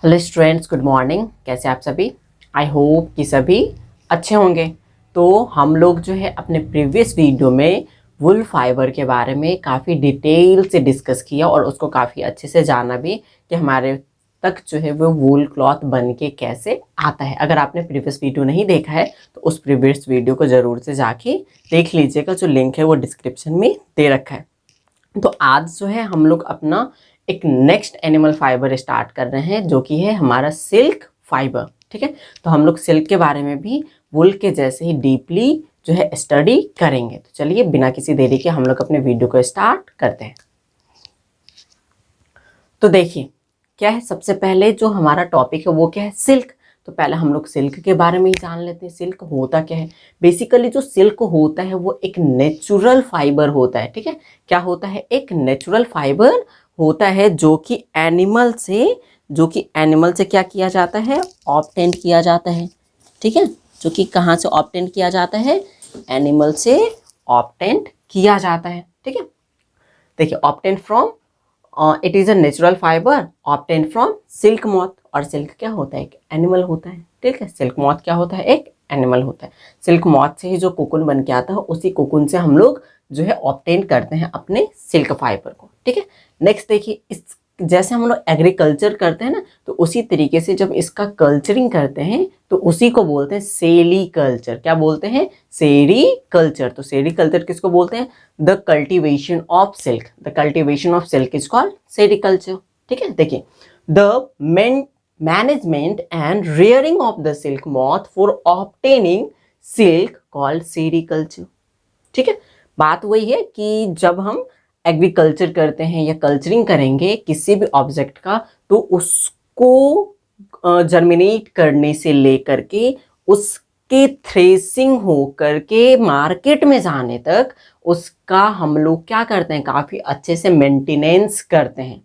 Hello students, good morning. कैसे आप सभी? आई होप कि सभी अच्छे होंगे। तो हम लोग जो है अपने प्रीवियस वीडियो में वुल फाइबर के बारे में काफ़ी डिटेल से डिस्कस किया और उसको काफ़ी अच्छे से जाना भी कि हमारे तक जो है वो वूल क्लॉथ बन के कैसे आता है। अगर आपने प्रीवियस वीडियो नहीं देखा है तो उस प्रीवियस वीडियो को ज़रूर से जाके देख लीजिएगा, जो लिंक है वो डिस्क्रिप्शन में दे रखा है। तो आज जो है हम लोग अपना एक नेक्स्ट एनिमल फाइबर स्टार्ट कर रहे हैं, जो कि है हमारा सिल्क फाइबर। ठीक है, तो हम लोग सिल्क के बारे में भी वुल के जैसे ही डीपली जो है स्टडी करेंगे। तो चलिए बिना किसी देरी के हम लोग अपने वीडियो को स्टार्ट करते हैं। तो देखिए क्या है, सबसे पहले जो हमारा टॉपिक है वो क्या है, सिल्क। तो पहले हम लोग सिल्क के बारे में ही जान लेते हैं। सिल्क होता क्या है? बेसिकली जो सिल्क होता है वो एक नेचुरल फाइबर होता है। ठीक है, क्या होता है? एक नेचुरल फाइबर होता है जो कि एनिमल से क्या किया जाता है, ऑब्टेन किया जाता है। ठीक है, जो कि कहाँ से ऑब्टेन किया जाता है, एनिमल से ऑब्टेन किया जाता है। ठीक है, देखिए obtain from it is a natural fibre obtain from silk moth. और सिल्क क्या होता है? एक एनिमल होता है। ठीक है, सिल्क मॉथ क्या होता है? एक एनिमल होता है। सिल्क मॉथ से ही जो कोकून बन के आता है, उसी कोकून से हम लोग जो है ऑब्टेन करते हैं अपने सिल्क फाइबर को। ठीक है, नेक्स्ट देखिए, इस जैसे हम लोग एग्रीकल्चर करते हैं ना, तो उसी तरीके से जब इसका कल्चरिंग करते हैं तो उसी को बोलते हैं सेरीकल्चर। क्या बोलते हैं? सेरीकल्चर। तो सेरीकल्चर किसको बोलते हैं? The cultivation of silk. The cultivation of silk is called sericulture. ठीक है, देखिए the management and rearing of the silk moth for obtaining silk called sericulture. ठीक है, बात वही है कि जब हम एग्रीकल्चर करते हैं या कल्चरिंग करेंगे किसी भी ऑब्जेक्ट का, तो उसको जर्मिनेट करने से लेकर के उसके थ्रेसिंग हो करके मार्केट में जाने तक उसका हम लोग क्या करते हैं, काफ़ी अच्छे से मेंटेनेंस करते हैं।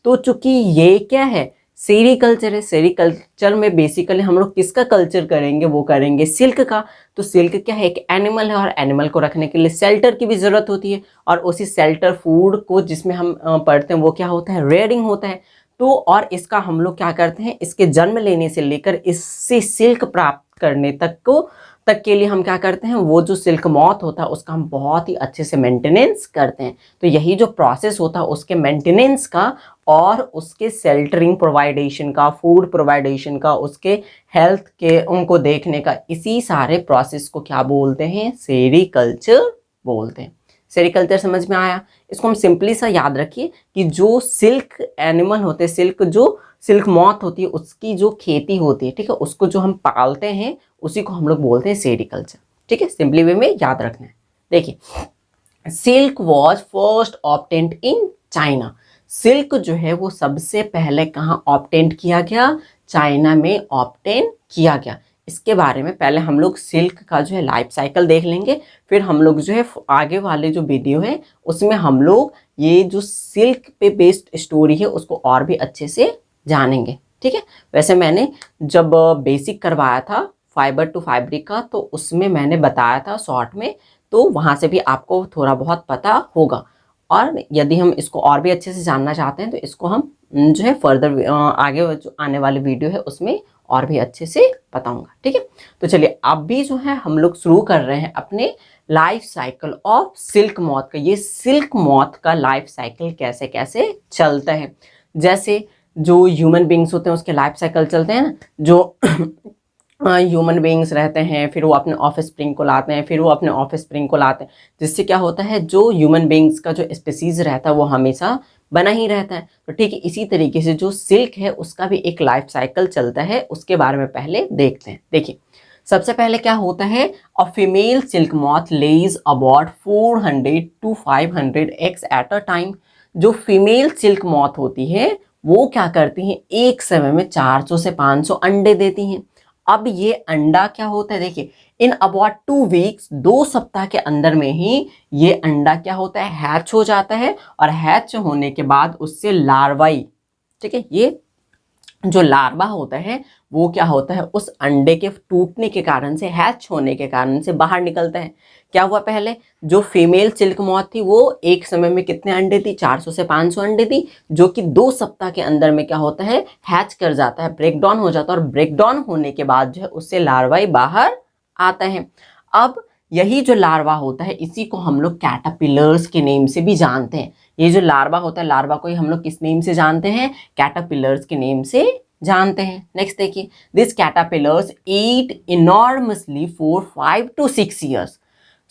तो चूंकि ये क्या है, सेरीकल्चर है। सेरीकल्चर में बेसिकली हम लोग किसका कल्चर करेंगे? वो करेंगे सिल्क का। तो सिल्क क्या है? एक एनिमल है, और एनिमल को रखने के लिए शेल्टर की भी ज़रूरत होती है। और उसी शेल्टर फूड को जिसमें हम पढ़ते हैं वो क्या होता है? रेयरिंग होता है। तो और इसका हम लोग क्या करते हैं, इसके जन्म लेने से लेकर इससे सिल्क प्राप्त करने तक के लिए हम क्या करते हैं, वो जो सिल्क मॉथ होता है उसका हम बहुत ही अच्छे से मेंटेनेंस करते हैं। तो यही जो प्रोसेस होता है उसके मेंटेनेंस का और उसके शेल्टरिंग प्रोवाइडेशन का, फूड प्रोवाइडेशन का, उसके हेल्थ के उनको देखने का, इसी सारे प्रोसेस को क्या बोलते हैं? सेरीकल्चर बोलते हैं। सेरीकल्चर समझ में आया? इसको हम सिंपली सा याद रखिए कि जो सिल्क एनिमल होते हैं, सिल्क मॉथ होती है, उसकी जो खेती होती है, ठीक है, उसको जो हम पालते हैं उसी को हम लोग बोलते हैं सेरीकल्चर। ठीक है, सिंपली वे में याद रखना है। देखिए silk was first obtained in China. Silk जो है वो सबसे पहले कहाँ ऑब्टेन किया गया? चाइना में ऑब्टेन किया गया। इसके बारे में पहले हम लोग सिल्क का जो है लाइफ साइकिल देख लेंगे, फिर हम लोग जो है आगे वाले जो वीडियो है उसमें हम लोग ये जो सिल्क पे बेस्ड स्टोरी है उसको और भी अच्छे से जानेंगे। ठीक है, वैसे मैंने जब बेसिक करवाया था फाइबर टू फैब्रिक का, तो उसमें मैंने बताया था शॉर्ट में, तो वहाँ से भी आपको थोड़ा बहुत पता होगा। और यदि हम इसको और भी अच्छे से जानना चाहते हैं तो इसको हम जो है फर्दर आगे जो आने वाले वीडियो है उसमें और भी अच्छे से बताऊंगा। ठीक है, तो चलिए अब भी जो है हम लोग शुरू कर रहे हैं अपने life cycle of silk moth का। ये सिल्क मॉथ का लाइफ साइकिल कैसे कैसे चलता है। जैसे जो ह्यूमन बींग्स होते हैं उसके लाइफ साइकिल चलते हैं ना, जो ह्यूमन बींग्स रहते हैं, फिर वो अपने ऑफ स्प्रिंग को लाते हैं, फिर वो अपने ऑफ स्प्रिंग को लाते हैं, जिससे क्या होता है, जो ह्यूमन बींग्स का जो स्पीसीज रहता है वो हमेशा बना ही रहता है। तो ठीक है, इसी तरीके से जो सिल्क है उसका भी एक लाइफ साइकिल चलता है, उसके बारे में पहले देखते हैं। देखिए सबसे पहले क्या होता है, a female silk moth lays about 400 to 500 eggs at a time. जो फीमेल सिल्क मॉथ होती है वो क्या करती हैं, एक समय में 400 से 500 अंडे देती हैं। अब ये अंडा क्या होता है, देखिए इन अबाउट 2 वीक्स, 2 सप्ताह के अंदर में ही ये अंडा क्या होता है, हैच हो जाता है। और हैच होने के बाद उससे लार्वाई, ठीक है, ये जो लार्वा होता है वो क्या होता है, उस अंडे के टूटने के कारण से, हैच होने के कारण से बाहर निकलता है। क्या हुआ, पहले जो फीमेल सिल्क मॉथ थी वो एक समय में कितने अंडे दी, 400 से 500 अंडे दी, जो कि 2 सप्ताह के अंदर में क्या होता है, हैच कर जाता है, ब्रेक डाउन हो जाता है, और ब्रेक डाउन होने के बाद जो है उससे लार्वाई बाहर आता है। अब यही जो लार्वा होता है इसी को हम लोग कैटरपिलर्स के नेम से भी जानते हैं। ये जो लार्वा होता है, लार्वा को ही हम लोग किस नेम से जानते हैं, कैटरपिलर्स के नेम से जानते हैं। नेक्स्ट देखिए, this caterpillars eat enormously for 5 to 6 years,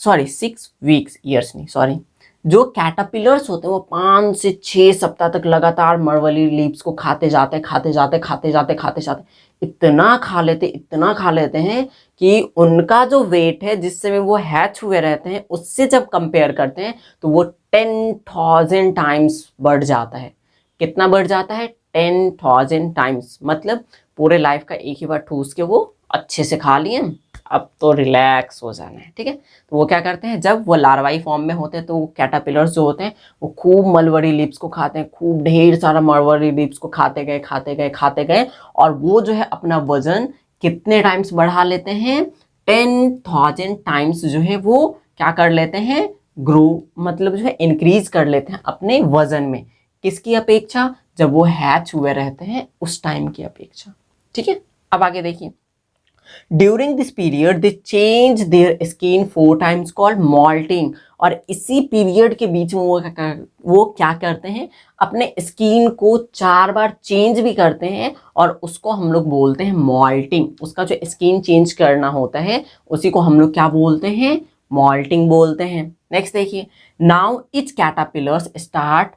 sorry 6 weeks, years नहीं सॉरी। जो कैटरपिलर्स होते हैं वो 5 से 6 सप्ताह तक लगातार मरवली लीव्स को खाते जाते हैं, इतना खा लेते हैं कि उनका जो वेट है जिस समय वो हैच हुए रहते हैं उससे जब कंपेयर करते हैं तो वो 10,000 टाइम्स बढ़ जाता है। कितना बढ़ जाता है, 10,000 टाइम्स। मतलब पूरे लाइफ का एक ही बार ठूस के वो अच्छे से खा लिए, अब तो रिलैक्स हो जाना है, ठीक है। तो वो क्या करते हैं, जब वो लार्वाई फॉर्म में होते हैं तो कैटरपिलर्स जो होते हैं वो खूब मलबरी लीव्स को खाते हैं, खूब ढेर सारा मलबरी लीव्स को खाते गए, और वो जो है अपना वजन कितने टाइम्स बढ़ा लेते हैं, 10,000 टाइम्स जो है वो क्या कर लेते हैं, ग्रो, मतलब जो है इंक्रीज कर लेते हैं अपने वजन में। किसकी अपेक्षा, जब वो हैच हुए रहते हैं उस टाइम की अपेक्षा, ठीक है। अब आगे देखिए, during this period they change their skin 4 times called moulting. और इसी पीरियड के बीच में वो क्या करते हैं, अपने स्किन को 4 बार चेंज भी करते हैं, और उसको हम लोग बोलते हैं मॉल्टिंग। उसका जो स्किन चेंज करना होता है उसी को हम लोग क्या बोलते हैं, मॉल्टिंग बोलते हैं। नेक्स्ट देखिए, now etch caterpillars start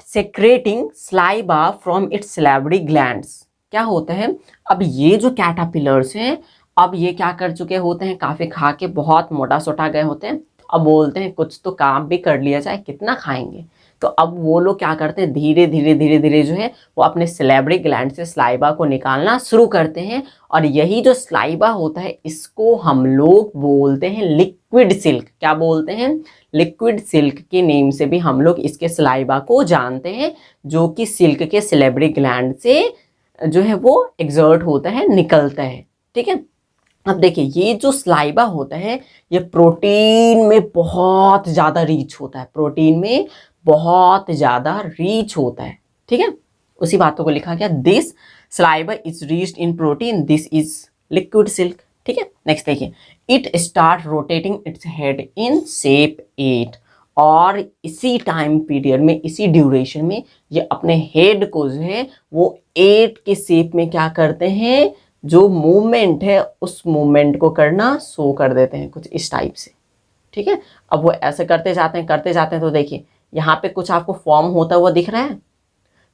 secreting saliva from its salivary glands. क्या होता है, अब ये जो कैटरपिलर्स हैं अब ये क्या कर चुके होते हैं, काफ़ी खा के बहुत मोटा सोटा गए होते हैं। अब बोलते हैं कुछ तो काम भी कर लिया जाए, कितना खाएंगे। तो अब वो लोग क्या करते हैं, धीरे धीरे जो है वो अपने सैलिवरी ग्लैंड से स्लाइवा को निकालना शुरू करते हैं। और यही जो स्लाइवा होता है इसको हम लोग बोलते हैं लिक्विड सिल्क। क्या बोलते हैं, लिक्विड सिल्क के नेम से भी हम लोग इसके स्लाइवा को जानते हैं, जो कि सिल्क के सैलिवरी ग्लैंड से जो है वो एक्सर्ट होता है, निकलता है, ठीक है। अब देखिए, ये जो स्लाइवा होता है ये प्रोटीन में बहुत ज़्यादा रीच होता है, प्रोटीन में बहुत ज़्यादा रीच होता है, ठीक है। उसी बातों को लिखा गया, this saliva is reached in protein, this is liquid silk, ठीक है। नेक्स्ट देखिए, it start rotating its head in shape 8। और इसी टाइम पीरियड में, इसी ड्यूरेशन में ये अपने हेड को जो है वो 8 के शेप में क्या करते हैं, जो मूवमेंट है उस मूवमेंट को करना शो कर देते हैं, कुछ इस टाइप से, ठीक है। अब वो ऐसे करते जाते हैं तो देखिए यहाँ पे कुछ आपको फॉर्म होता हुआ दिख रहा है।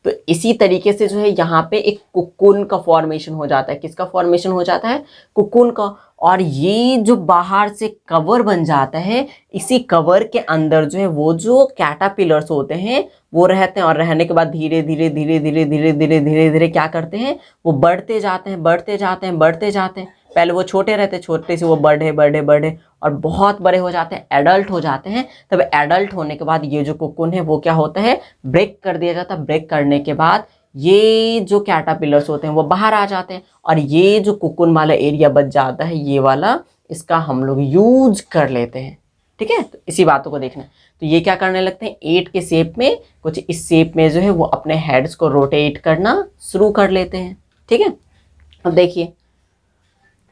तो इसी तरीके से जो है यहाँ पे एक कुकुन का फॉर्मेशन हो जाता है। किसका फॉर्मेशन हो जाता है, कुकुन का। और ये जो बाहर से कवर बन जाता है, इसी कवर के अंदर जो है वो जो कैटरपिलर्स होते हैं वो रहते हैं, और रहने के बाद धीरे धीरे क्या करते हैं, वो बढ़ते जाते हैं। पहले वो छोटे रहते, छोटे से वो बढ़े और बहुत बड़े हो जाते हैं, एडल्ट हो जाते हैं। तब एडल्ट होने के बाद ये जो कुकुन है वो क्या होता है, ब्रेक कर दिया जाता है। ब्रेक करने के बाद ये जो कैटरपिलर्स होते हैं वो बाहर आ जाते हैं, और ये जो कुकुन वाला एरिया बच जाता है ये वाला, इसका हम लोग यूज कर लेते हैं, ठीक है। तो इसी बातों को देखना। तो ये क्या करने लगते हैं, 8 के शेप में, कुछ इस शेप में जो है वो अपने हेड्स को रोटेट करना शुरू कर लेते हैं, ठीक है। अब देखिए,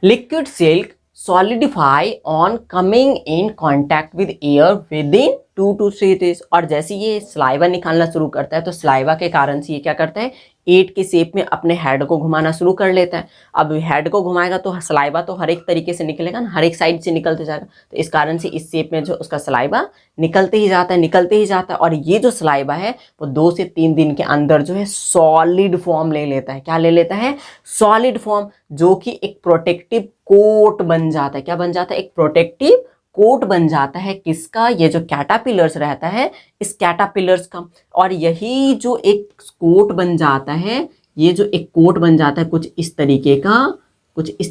liquid silk solidify on coming in contact with air within 2 to 3 days। और जैसे ये स्लाइवा निकालना शुरू करता है तो स्लाइवा के कारण से ये क्या करता है, 8 के शेप में अपने हेड को घुमाना शुरू कर लेता है। अब हेड को घुमाएगा तो स्लाइवा तो हर एक तरीके से निकलेगा ना, हर एक साइड से निकलते जाएगा। तो इस कारण से इस शेप में जो उसका स्लाइवा निकलते ही जाता है। और ये जो स्लाइवा है वो 2 से 3 दिन के अंदर जो है सॉलिड फॉर्म ले लेता है। क्या ले लेता है, सॉलिड फॉर्म, जो कि एक प्रोटेक्टिव कोट बन जाता है। क्या बन जाता है, एक प्रोटेक्टिव कोट बन जाता है। किसका, ये जो कैटरपिलर्स रहता है इस कैटरपिलर्स का। और यही जो एक कोट बन जाता है, ये जो एक कोट बन जाता है कुछ इस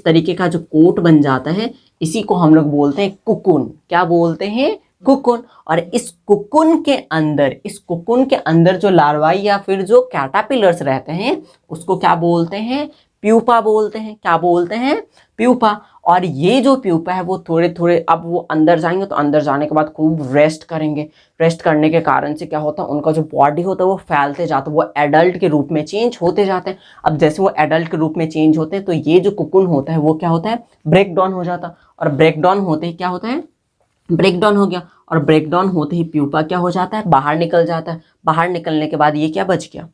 तरीके का जो कोट बन जाता है, इसी को हम लोग बोलते हैं कुकुन। क्या बोलते हैं, कुकुन। और इस कुकुन के अंदर जो लार्वाई या फिर जो कैटरपिलर्स रहते हैं उसको क्या बोलते हैं, प्यूपा बोलते हैं। क्या बोलते हैं? प्यूपा। और ये जो प्यूपा है वो थोड़े थोड़े अब वो अंदर जाएंगे, तो अंदर जाने के बाद खूब रेस्ट करेंगे। रेस्ट करने के कारण से क्या होता है, उनका जो बॉडी होता है वो फैलते जाता है, वो एडल्ट के रूप में चेंज होते जाते हैं। अब जैसे वो एडल्ट के रूप में चेंज होते हैं तो ये जो कुकुन होता है वो क्या होता है, ब्रेक डाउन हो जाता है। और ब्रेक डाउन होते ही क्या होता है, ब्रेक डाउन हो गया। और ब्रेक डाउन होते ही प्यूपा क्या हो जाता है, बाहर निकल जाता है। बाहर निकलने के बाद ये क्या बच गया,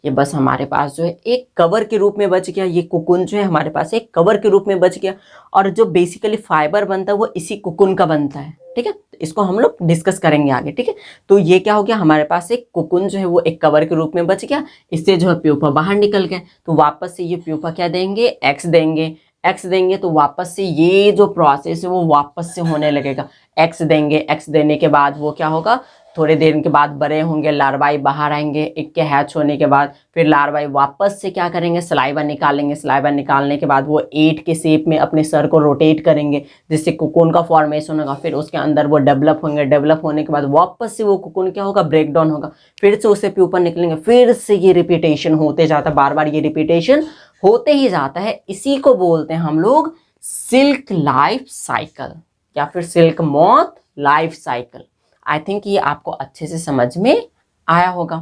ये बस हमारे पास जो है एक कवर के रूप में बच गया। ये कुकुन जो है हमारे पास एक कवर के रूप में बच गया। और जो बेसिकली फाइबर बनता है वो इसी कुकुन का बनता है। ठीक है, तो इसको हम लोग डिस्कस करेंगे आगे। ठीक है, तो ये क्या हो गया, हमारे पास एक कुकुन जो है वो एक कवर के रूप में बच गया। इससे जो है प्यूपा बाहर निकल गए, तो वापस से ये प्यूपा क्या देंगे, एक्स देंगे। एक्स देंगे तो वापस से ये जो प्रोसेस है वो वापस से होने लगेगा। एक्स देंगे, एक्स देने के बाद वो क्या होगा, थोड़े देर के बाद बड़े होंगे, लार्वाई बाहर आएंगे। एक के हैच होने के बाद फिर लार्वाई वापस से क्या करेंगे, सलाइवा निकालेंगे। सलाइवा निकालने के बाद वो 8 के शेप में अपने सर को रोटेट करेंगे, जिससे कुकुन का फॉर्मेशन होगा। फिर उसके अंदर वो डेवलप होंगे। डेवलप होने के बाद वापस से वो कुकुन क्या होगा, ब्रेक डाउन होगा। फिर से उससे प्यूपा निकलेंगे। फिर से ये रिपीटेशन होते जाता है, बार बार ये रिपीटेशन होते ही जाता है। इसी को बोलते हैं हम लोग सिल्क लाइफ साइकिल या फिर silk moth life cycle. I think ये आपको अच्छे से समझ में आया होगा।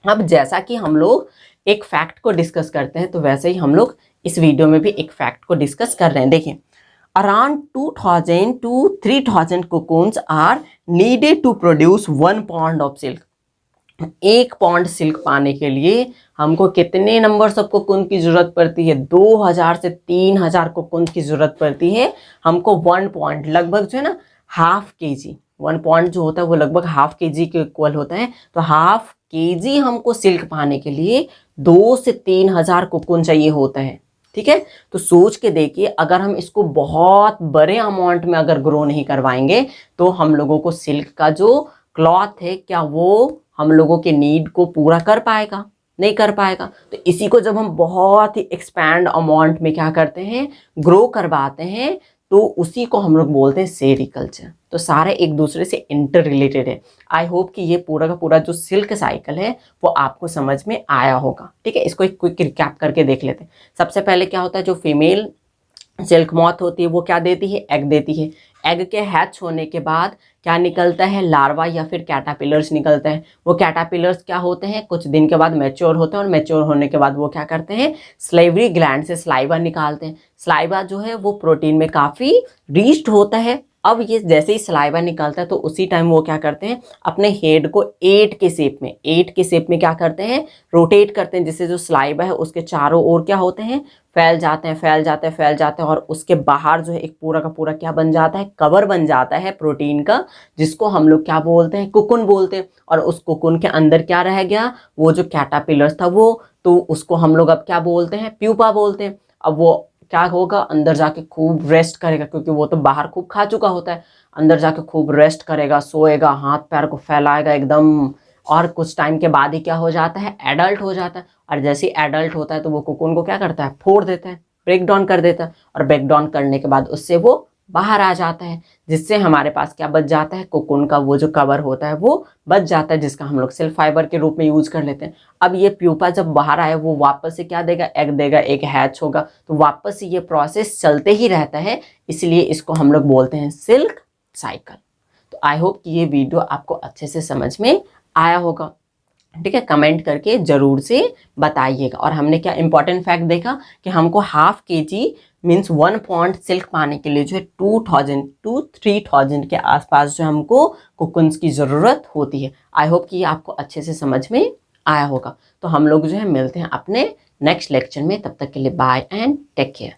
अब जैसा कि हम लोग एक फैक्ट को डिस्कस करते हैं, तो वैसे ही हम लोग इस वीडियो में भी एक फैक्ट को डिस्कस कर रहे हैं। देखिए, around 2000 to 3000 cocoons are needed to produce 1 pound of silk। 1 pond silk पाने के लिए हमको कितने नंबर ऑफ कोकून की जरूरत पड़ती है, 2000 से 3000 कोकून की जरूरत पड़ती है हमको। 1 पॉइंट लगभग जो है ना हाफ केजी, 1 पॉइंट जो होता है वो लगभग हाफ केजी के इक्वल होता है। तो हाफ केजी हमको सिल्क पाने के लिए 2 से 3000 कोकून चाहिए होता है। ठीक है, तो सोच के देखिए, अगर हम इसको बहुत बड़े अमाउंट में अगर ग्रो नहीं करवाएंगे तो हम लोगों को सिल्क का जो क्लॉथ है क्या वो हम लोगों के नीड को पूरा कर पाएगा, नहीं कर पाएगा। तो इसी को जब हम बहुत ही एक्सपैंड अमाउंट में क्या करते हैं, ग्रो करवाते हैं, तो उसी को हम लोग बोलते हैं सेरिकल्चर। तो सारे एक दूसरे से इंटर रिलेटेड है। आई होप कि ये पूरा का पूरा जो सिल्क साइकिल है वो आपको समझ में आया होगा। ठीक है, इसको एक क्विक रिकैप करके देख लेते हैं। सबसे पहले क्या होता है, जो फीमेल सिल्क मॉथ होती है वो क्या देती है, एग देती है। एग के हैच होने के बाद क्या निकलता है, लार्वा या फिर कैटापिलर्स निकलते हैं। वो कैटापिलर्स क्या होते हैं, कुछ दिन के बाद मैच्योर होते हैं, और मैच्योर होने के बाद वो क्या करते हैं, स्लाइवरी ग्लैंड से स्लाइवा निकालते हैं। स्लाइवा जो है वो प्रोटीन में काफ़ी रिच्ड होता है। अब ये जैसे ही सलाइवा निकलता है तो उसी टाइम वो क्या करते हैं, अपने हेड को 8 के शेप में क्या करते हैं, रोटेट करते हैं, जिससे जो सलाइवा है उसके चारों ओर क्या होते हैं, फैल जाते हैं। और उसके बाहर जो है एक पूरा का पूरा क्या बन जाता है, कवर बन जाता है प्रोटीन का, जिसको हम लोग क्या बोलते हैं, कुकुन बोलते हैं। और उस कुकुन के अंदर क्या रह गया, वो जो कैटापिलर्स था वो, तो उसको हम लोग अब क्या बोलते हैं, प्यूपा बोलते हैं। अब वो क्या होगा, अंदर जाके खूब रेस्ट करेगा, क्योंकि वो तो बाहर खूब खा चुका होता है। अंदर जाके खूब रेस्ट करेगा, सोएगा, हाथ पैर को फैलाएगा एकदम। और कुछ टाइम के बाद ही क्या हो जाता है, एडल्ट हो जाता है। और जैसे ही एडल्ट होता है तो वो कुकुन को क्या करता है, फोड़ देता है, ब्रेक डाउन कर देता है। और ब्रेक डाउन करने के बाद उससे वो बाहर आ जाता है, जिससे हमारे पास क्या बच जाता है, कोकून का वो जो कवर होता है वो बच जाता है, जिसका हम लोग सेल्फ फाइबर के रूप में यूज कर लेते हैं। अब ये प्यूपा जब बाहर आए वो वापस से क्या देगा, एग देगा, एक हैच होगा, तो वापस से ये प्रोसेस चलते ही रहता है। इसलिए इसको हम लोग बोलते हैं सिल्क साइकिल। तो आई होप कि ये वीडियो आपको अच्छे से समझ में आया होगा। ठीक है, कमेंट करके ज़रूर से बताइएगा। और हमने क्या इंपॉर्टेंट फैक्ट देखा कि हमको half KG means 1 point silk पाने के लिए जो है 2000 to 3000 के आसपास जो हमको कोकून्स की ज़रूरत होती है। आई होप कि ये आपको अच्छे से समझ में आया होगा। तो हम लोग जो है मिलते हैं अपने नेक्स्ट लेक्चर में। तब तक के लिए बाय एंड टेक केयर।